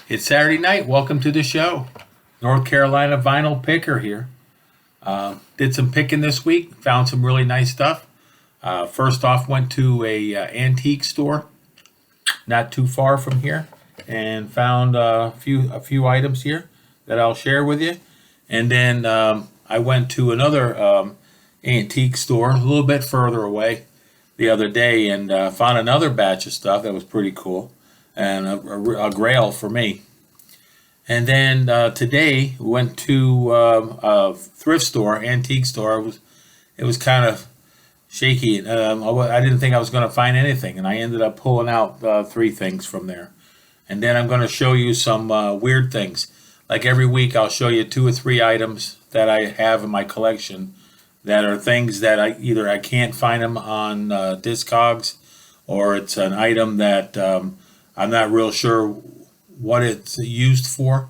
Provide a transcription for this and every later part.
It's Saturday night. Welcome to the show. North Carolina vinyl picker here. Did some picking this week. Found some really nice stuff. First off, went to a antique store not too far from here, and found a few items here that I'll share with you. And then I went to another antique store a little bit further away the other day, and found another batch of stuff that was pretty cool, and a grail for me. And then today we went to a thrift store, antique store. It was kind of shaky. I didn't think I was going to find anything, and I ended up pulling out three things from there. And then I'm going to show you some weird things. Like every week, I'll show you two or three items that I have in my collection that are things that I can't find them on Discogs, or it's an item that I'm not real sure what it's used for.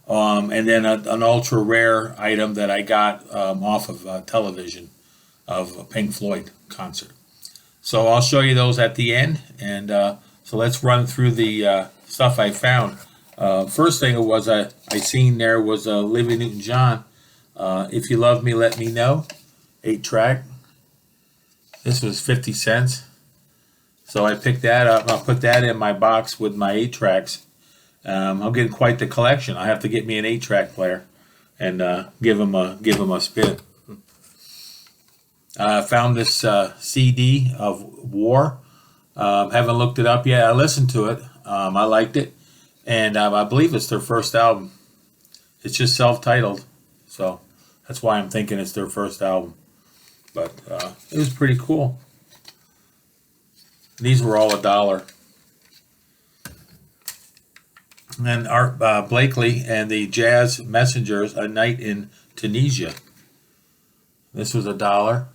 And then an ultra rare item that I got off of television of a Pink Floyd concert. So I'll show you those at the end. And so let's run through the stuff I found. First thing I seen there was Olivia Newton-John. If You Love Me, Let Me Know. 8-track. This was 50 cents. So I picked that up. I'll put that in my box with my 8-tracks. I'm getting quite the collection. I have to get me an 8-track player and give him a spin. I found this CD of War. Haven't looked it up yet. I listened to it. I liked it, and I believe it's their first album. It's just self-titled, so that's why I'm thinking it's their first album. But it was pretty cool. These were all $1. And then Art Blakely and the Jazz Messengers, A Night in Tunisia. This was $1.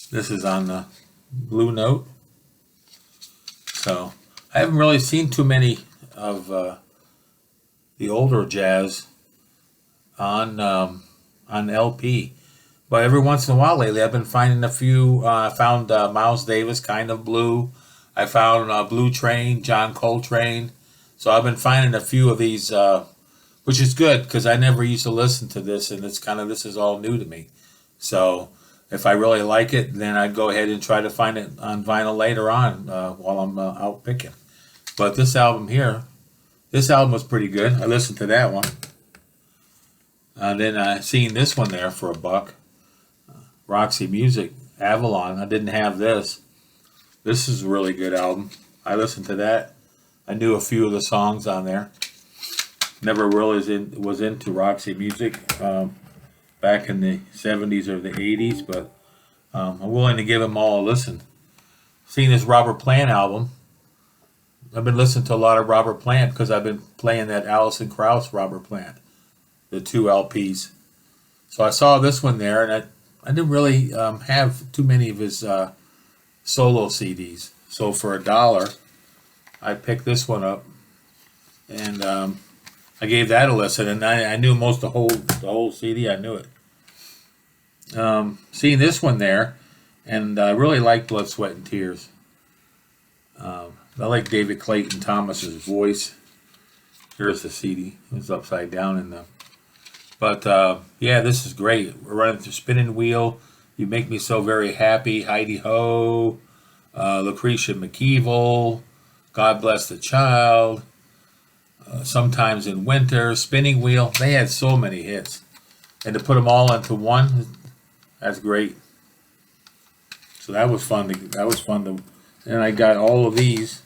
This is on the Blue Note. So I haven't really seen too many of the older jazz on LP. But every once in a while lately, I've been finding a few. I found Miles Davis, Kind of Blue. I found Blue Train, John Coltrane. So I've been finding a few of these, which is good because I never used to listen to this, and this is all new to me. So if I really like it, then I'd go ahead and try to find it on vinyl later on while I'm out picking. But this album was pretty good. I listened to that one. And then I seen this one there for $1. Roxy Music, Avalon. I didn't have this. This is a really good album. I listened to that. I knew a few of the songs on there. Never really was into Roxy Music back in the 70s or the 80s, but I'm willing to give them all a listen. Seen this Robert Plant album. I've been listening to a lot of Robert Plant because I've been playing that Alison Krauss Robert Plant, the 2 LPs. So I saw this one there, and I didn't really have too many of his solo CDs. So for $1, I picked this one up, and I gave that a listen, and I knew most of the whole CD. I knew it. Seeing this one there, and I really like Blood, Sweat, and Tears. I like David Clayton Thomas's voice. Here's the CD. It's upside down in the. But yeah, this is great. We're running through Spinning Wheel. You Make Me So Very Happy. Heidi Ho. Lucretia McKeevel. God Bless the Child. Sometimes in Winter. Spinning Wheel. They had so many hits. And to put them all into one, that's great. So that was fun. And I got all of these.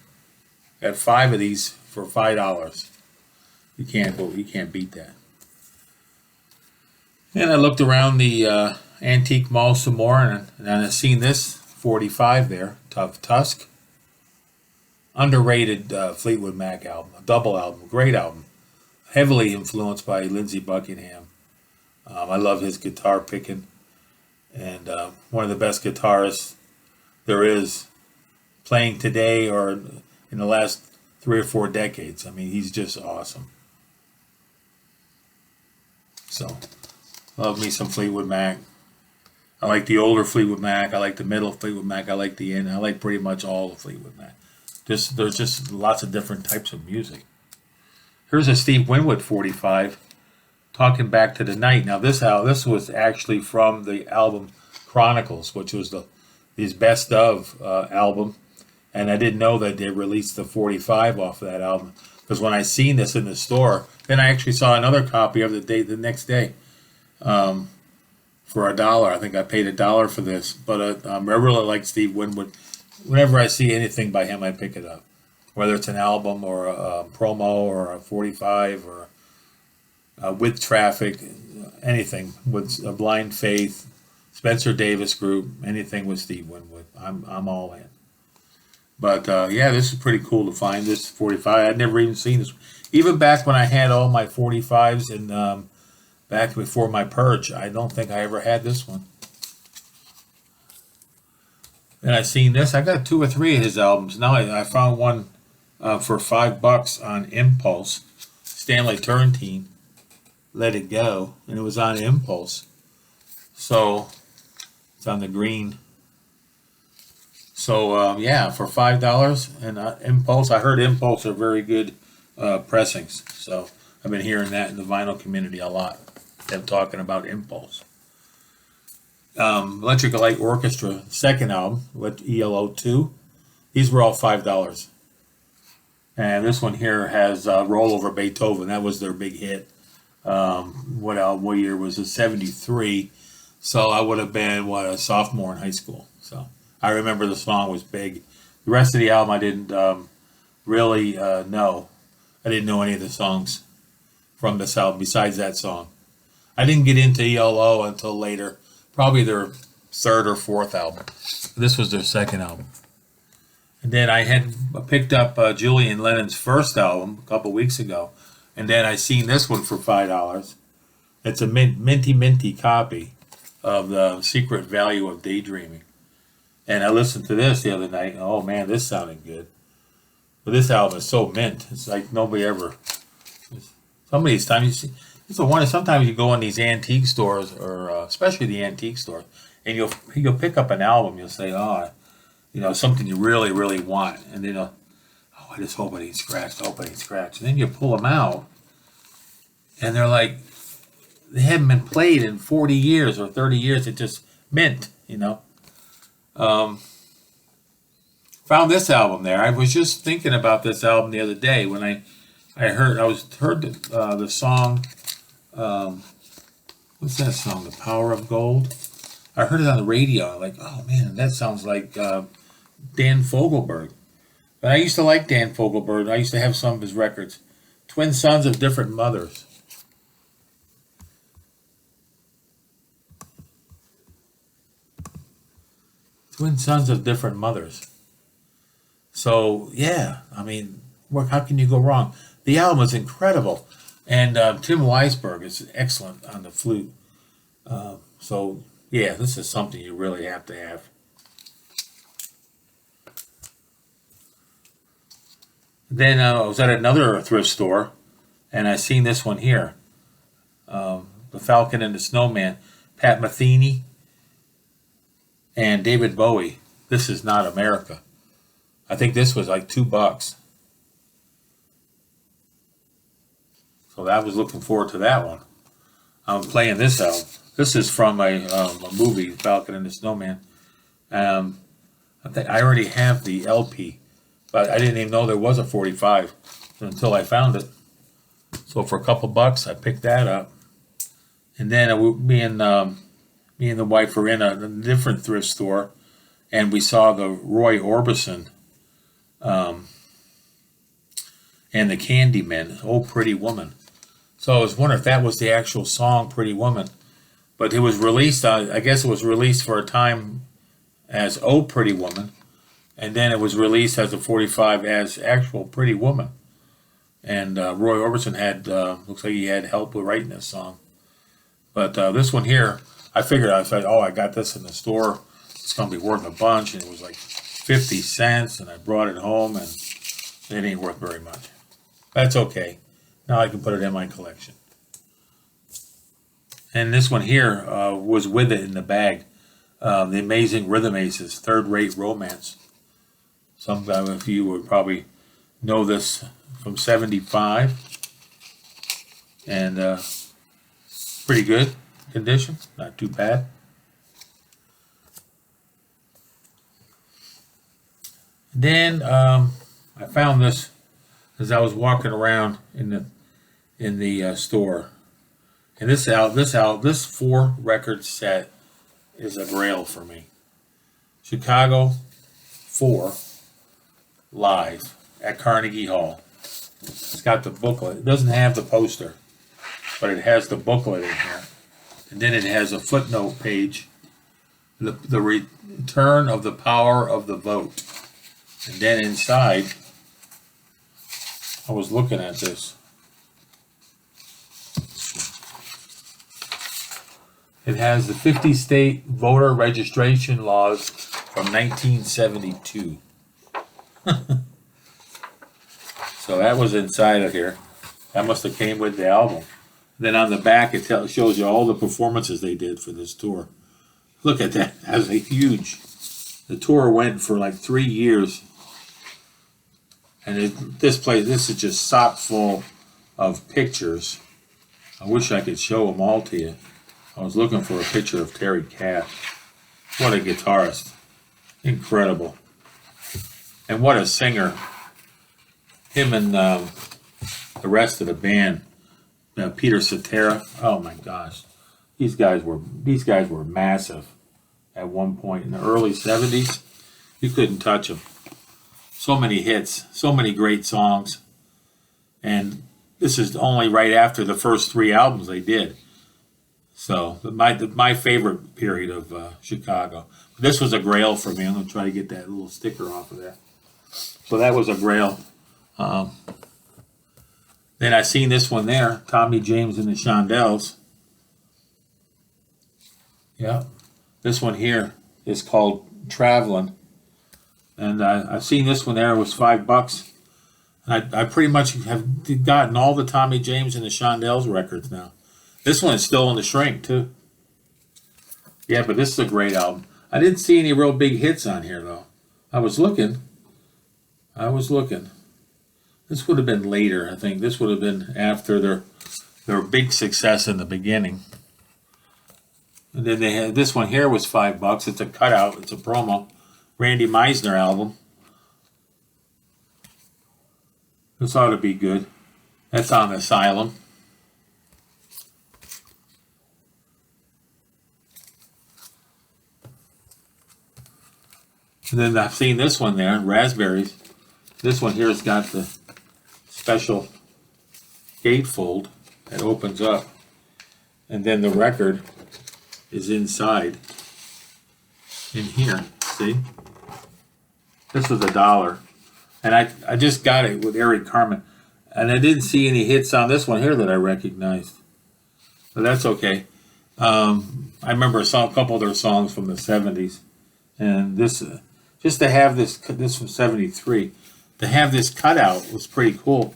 Got 5 of these for $5. You can't beat that. And I looked around the antique mall some more, and I seen this 45 there, Tough Tusk. Underrated Fleetwood Mac album, a double album, great album. Heavily influenced by Lindsey Buckingham. I love his guitar picking, and one of the best guitarists there is playing today or in the last 3 or 4 decades. I mean, he's just awesome. So, love me some Fleetwood Mac. I like the older Fleetwood Mac. I like the middle Fleetwood Mac. I like the end. I like pretty much all the Fleetwood Mac. there's just lots of different types of music. Here's a Steve Winwood 45, Talking Back to the Night. Now this was actually from the album Chronicles, which was his best of album, and I didn't know that they released the 45 off of that album, because when I seen this in the store, then I actually saw another copy of the next day, for $1. I think I paid $1 for this, but I really like Steve Winwood. Whenever I see anything by him, I pick it up, whether it's an album or a promo or a 45 or With Traffic, anything with a Blind Faith, Spencer Davis Group, anything with Steve Winwood. I'm all in. But yeah, this is pretty cool to find this 45. I'd never even seen this. Even back when I had all my 45s and back before my purge, I don't think I ever had this one. And I seen this. I got 2 or 3 of his albums. Now I found one for $5 on Impulse. Stanley Turrentine, Let It Go, and it was on Impulse. So it's on the green. So yeah, for $5 and Impulse. I heard Impulse are very good pressings. So I've been hearing that in the vinyl community a lot. Them talking about Impulse. Electric Light Orchestra, second album, ELO 2. These were all $5. And this one here has Roll Over Beethoven. That was their big hit. What year was it? 73. So I would have been, a sophomore in high school. So I remember the song was big. The rest of the album I didn't really know. I didn't know any of the songs from this album besides that song. I didn't get into ELO until later. Probably their 3rd or 4th album. This was their 2nd album. And then I had picked up Julian Lennon's first album a couple weeks ago. And then I seen this one for $5. It's a minty copy of The Secret Value of Daydreaming. And I listened to this the other night. And oh man, this sounded good. But this album is so mint. It's like nobody ever. Some of these times you see. It's the one. Sometimes you go in these antique stores, or especially the antique stores, and you'll pick up an album. You'll say, "Oh, something you really, really want," and then, "Oh, I just hope it ain't scratched. Hope it ain't scratched." And then you pull them out, and they're like, they haven't been played in 40 years or 30 years. It just mint, Found this album there. I was just thinking about this album the other day when I heard the song. What's that song? The Power of Gold. I heard it on the radio. I'm like, oh man, that sounds like Dan Fogelberg. But I used to like Dan Fogelberg. I used to have some of his records. Twin Sons of Different Mothers. Twin Sons of Different Mothers. So yeah, I mean, how can you go wrong? The album is incredible. And Tim Weisberg is excellent on the flute. So, yeah, this is something you really have to have. Then I was at another thrift store, and I seen this one here. The Falcon and the Snowman. Pat Metheny and David Bowie. This Is Not America. I think this was like $2. So I was looking forward to that one. I'm playing this out. This is from a movie, Falcon and the Snowman. I think I already have the LP, but I didn't even know there was a 45 until I found it. So for a couple bucks, I picked that up. And then me and the wife were in a different thrift store, and we saw the Roy Orbison and the Candymen, Oh Pretty Woman. So I was wondering if that was the actual song, Pretty Woman. But it was released, I guess it was released for a time as Oh Pretty Woman. And then it was released as a 45 as actual Pretty Woman. And Roy Orbison looks like he had help with writing this song. But this one here, I figured, I said, oh, I got this in the store. It's going to be worth a bunch. And it was like 50 cents. And I brought it home, and it ain't worth very much. That's okay. Now I can put it in my collection. And this one here was with it in the bag. The Amazing Rhythm Aces, Third Rate Romance. Some of you would probably know this from '75, and pretty good condition, not too bad. Then I found this as I was walking around in the store, and this 4 record set is a grail for me. Chicago 4 live at Carnegie Hall. It's got the booklet. It doesn't have the poster, but it has the booklet in here, and then it has a footnote page. The return of the power of the vote. And then inside, I was looking at this. It has the 50 state voter registration laws from 1972. So that was inside of here. That must have came with the album. Then on the back, it shows you all the performances they did for this tour. Look at that. That was a huge. The tour went for like 3 years. And this is just chock full of pictures. I wish I could show them all to you. I was looking for a picture of Terry Kath. What a guitarist. Incredible. And what a singer. Him and the rest of the band. Peter Cetera. Oh my gosh. These guys were massive at one point in the early 70s. You couldn't touch them. So many hits, so many great songs. And this is only right after the first 3 albums they did. So my favorite period of Chicago. This was a grail for me. I'm going to try to get that little sticker off of there. So that was a grail. Then I seen this one there, Tommy James and the Shondells. Yeah. This one here is called Travelin'. And I've seen this one there. It was $5. And I pretty much have gotten all the Tommy James and the Shondells records now. This one is still in the shrink, too. Yeah, but this is a great album. I didn't see any real big hits on here, though. I was looking. This would have been later, I think. This would have been after their big success in the beginning. And then they had this one here was $5. It's a cutout. It's a promo. Randy Meisner album. This ought to be good. That's on Asylum. And then I've seen this one there, Raspberries. This one here has got the special gatefold that opens up. And then the record is inside in here. See? This was $1. And I just got it with Eric Carmen. And I didn't see any hits on this one here that I recognized. But that's okay. I remember a couple of their songs from the 70s. And this, just to have this from 73, to have this cutout was pretty cool.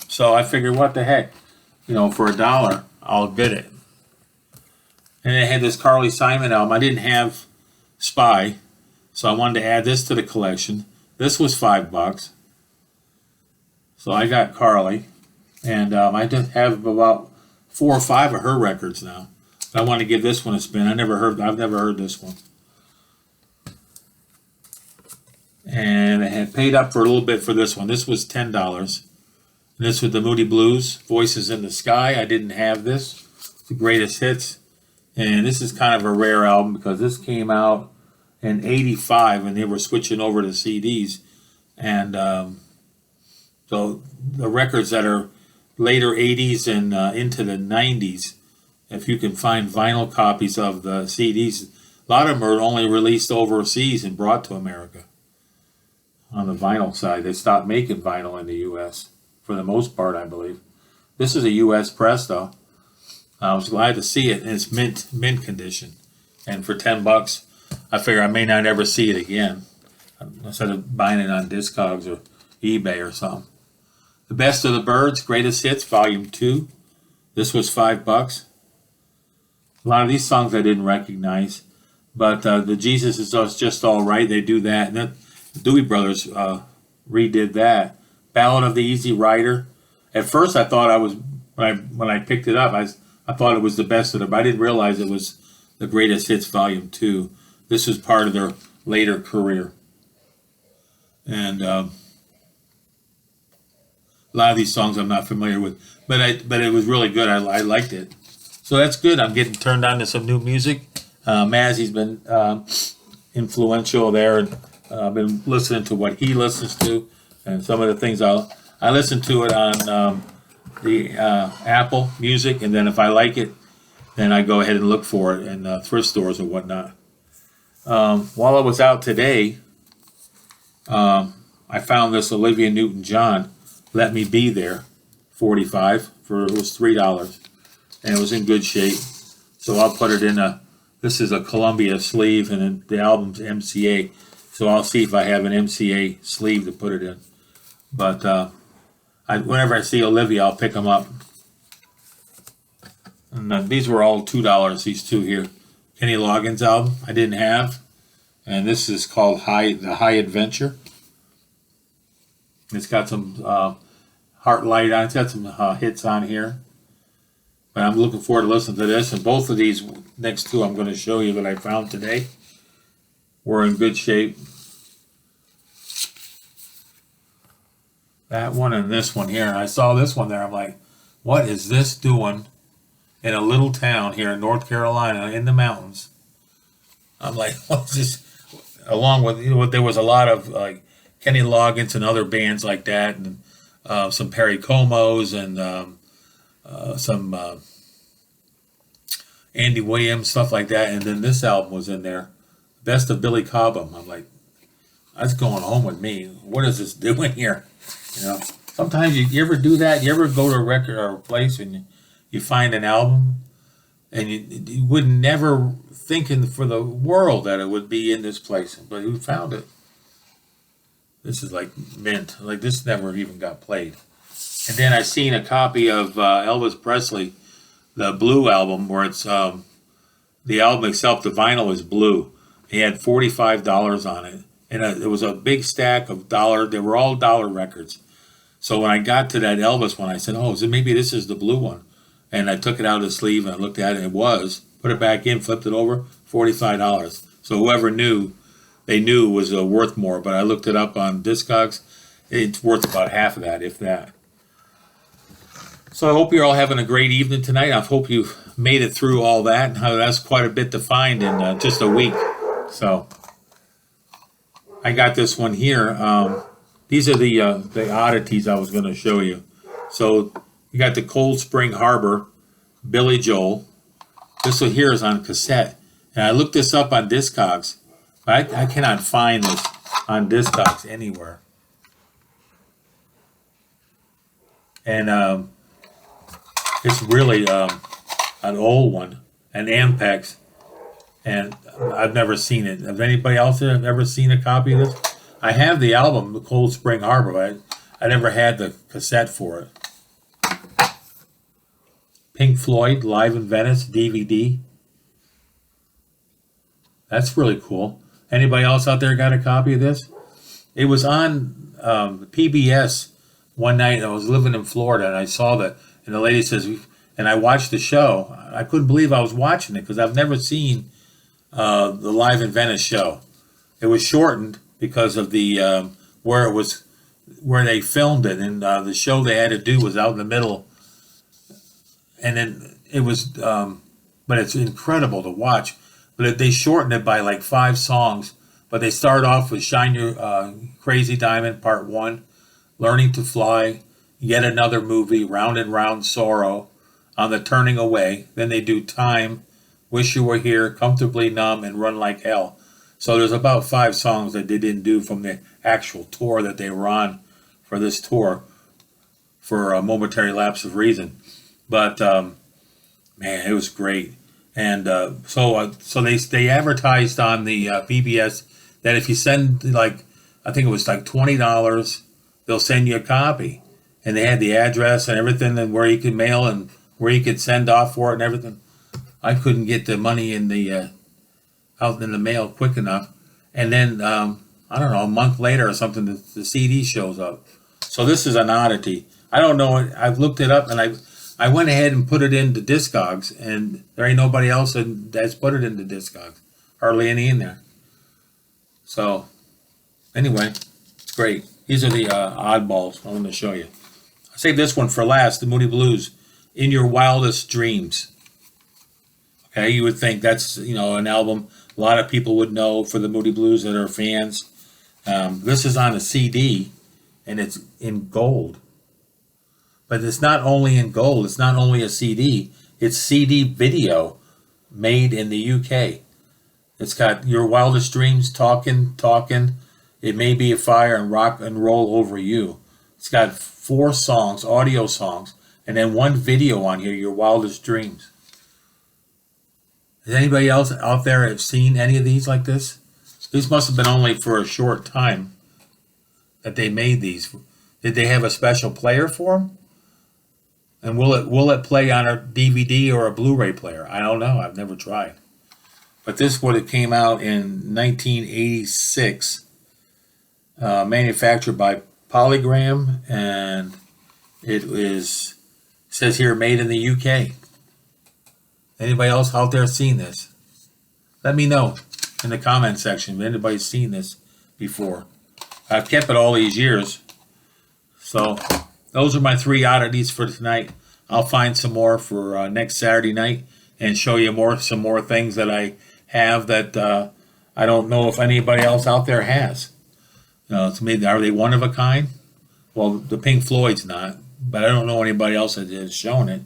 So I figured, what the heck? For $1, I'll get it. And it had this Carly Simon album. I didn't have Spy, so I wanted to add this to the collection. This was $5. So I got Carly. And I just have about 4 or 5 of her records now. I want to give this one a spin. I've never heard this one. And I had paid up for a little bit for this one. This was $10. And this was the Moody Blues, Voices in the Sky. I didn't have this. It's the greatest hits. And this is kind of a rare album because this came out in '85 and they were switching over to CDs. And so the records that are later '80s and into the '90s, if you can find vinyl copies of the CDs, a lot of them are only released overseas and brought to America. On the vinyl side, they stopped making vinyl in the U.S. for the most part, I believe. This is a U.S. press, though. I was glad to see it in its mint condition, and for $10, I figure I may not ever see it again, instead of buying it on Discogs or eBay or something. The Best of the Birds, Greatest Hits, Volume 2. This was $5. A lot of these songs I didn't recognize, but the Jesus Is Us Just All Right, they do that. Dewey Brothers redid that. Ballad of the Easy Rider. At first, I thought I was when I picked it up, I thought it was the best of them. But I didn't realize it was the Greatest Hits Volume 2. This was part of their later career, and a lot of these songs I'm not familiar with, but it was really good. I liked it. So that's good. I'm getting turned on to some new music. Mazzy's been influential there, and I've been listening to what he listens to, and some of the things I listen to it on the Apple Music, and then if I like it, then I go ahead and look for it in thrift stores or whatnot. While I was out today, I found this Olivia Newton-John, "Let Me Be There," 45 for it was $3, and it was in good shape. So I'll put it in this is a Columbia sleeve, and the album's MCA. So I'll see if I have an MCA sleeve to put it in. But whenever I see Olivia, I'll pick them up. And these were all $2, these two here. Kenny Loggins album I didn't have. And this is called The High Adventure. It's got some Heart Light on it. It's got some hits on here. But I'm looking forward to listening to this. And both of these next two I'm going to show you that I found today were in good shape. That one and this one here. I saw this one there. I'm like, what is this doing in a little town here in North Carolina in the mountains? I'm like, what's this? Along with, there was a lot of like Kenny Loggins and other bands like that, and some Perry Comos and some Andy Williams, stuff like that. And then this album was in there, Best of Billy Cobham. I'm like, that's going home with me. What is this doing here? You know, sometimes you ever do that? You ever go to a record or a place and you find an album and you would never think for the world that it would be in this place, but you found it. This is like mint. Like this never even got played. And then I seen a copy of Elvis Presley, the Blue album, where it's the album itself, the vinyl is blue. He had $45 on it. And it was a big stack of dollar. They were all dollar records. So when I got to that Elvis one, I said, "Oh, so maybe this is the blue one." And I took it out of the sleeve and I looked at it. It was. Put it back in, flipped it over, $45. So whoever knew, they knew it was worth more. But I looked it up on Discogs. It's worth about half of that, if that. So I hope you're all having a great evening tonight. I hope you made it through all that. That's quite a bit to find in just a week. So I got this one here. These are the oddities I was going to show you. So you got the Cold Spring Harbor, Billy Joel. This one here is on cassette. And I looked this up on Discogs. I cannot find this on Discogs anywhere. And it's really an old one, an Ampex. And I've never seen it. Have anybody else ever seen a copy of this? I have the album, The Cold Spring Harbor, but I never had the cassette for it. Pink Floyd, Live in Venice, DVD. That's really cool. Anybody else out there got a copy of this? It was on PBS one night. I was living in Florida, and I saw that. And the lady says, and I watched the show. I couldn't believe I was watching it because I've never seen the Live in Venice show. It was shortened because of the where they filmed it, and the show they had to do was out in the middle, and then it was but it's incredible to watch. But they shortened it by like 5 songs. But they start off with Shine Your Crazy Diamond Part 1, Learning to Fly, Yet Another Movie, Round and Round Sorrow, On the Turning Away. Then they do Time, Wish You Were Here, Comfortably Numb, and Run Like Hell. So there's about 5 songs that they didn't do from the actual tour that they were on for this tour for a momentary lapse of reason. But man, it was great. And so they advertised on the PBS that if you send like, I think it was like $20, they'll send you a copy. And they had the address and everything, and where you could mail and where you could send off for it and everything. I couldn't get the money in the out in the mail quick enough. And then I don't know, a month later or something, the CD shows up. So this is an oddity. I don't know. I've looked it up, and I went ahead and put it into Discogs, and there ain't nobody else that's put it into Discogs. Hardly any in there. So anyway, it's great. These are the oddballs I want to show you. I saved this one for last, the Moody Blues, In Your Wildest Dreams. Okay, you would think that's, an album a lot of people would know for the Moody Blues that are fans. This is on a CD, and it's in gold. But it's not only in gold, it's not only a CD, it's CD video made in the UK. It's got Your Wildest Dreams, Talking, It May Be a Fire, and Rock and Roll Over You. It's got 4 songs, audio songs, and then 1 video on here, Your Wildest Dreams. Has anybody else out there have seen any of these like this? These must have been only for a short time that they made these. Did they have a special player for them? And will it play on a DVD or a Blu-ray player? I don't know. I've never tried. But this would have came out in 1986, manufactured by Polygram, and it says here made in the UK. Anybody else out there seen this? Let me know in the comment section if anybody's seen this before. I've kept it all these years. So those are my 3 oddities for tonight. I'll find some more for next Saturday night and show you some more things that I have that I don't know if anybody else out there has. To me, are they one of a kind? Well, the Pink Floyd's not, but I don't know anybody else that has shown it.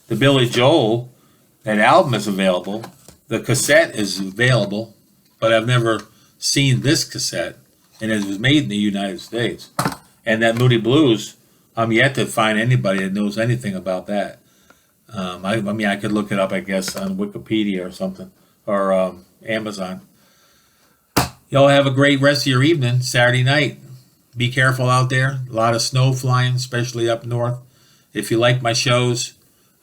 The Billy Joel, that album is available. The cassette is available, but I've never seen this cassette, and it was made in the United States. And that Moody Blues, I'm yet to find anybody that knows anything about that. I could look it up, I guess, on Wikipedia or something, or Amazon. Y'all have a great rest of your evening, Saturday night. Be careful out there. A lot of snow flying, especially up north. If you like my shows,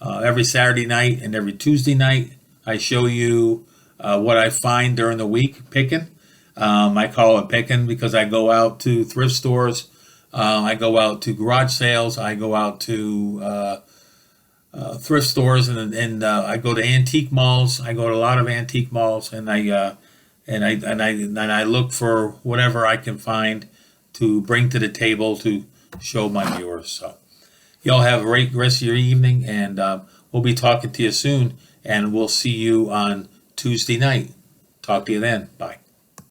every Saturday night and every Tuesday night, I show you what I find during the week, picking. I call it picking because I go out to thrift stores. I go out to garage sales. I go out to thrift stores, and I go to antique malls. I go to a lot of antique malls, and I look for whatever I can find to bring to the table to show my viewers. So y'all have a great rest of your evening, and we'll be talking to you soon, and we'll see you on Tuesday night. Talk to you then. Bye.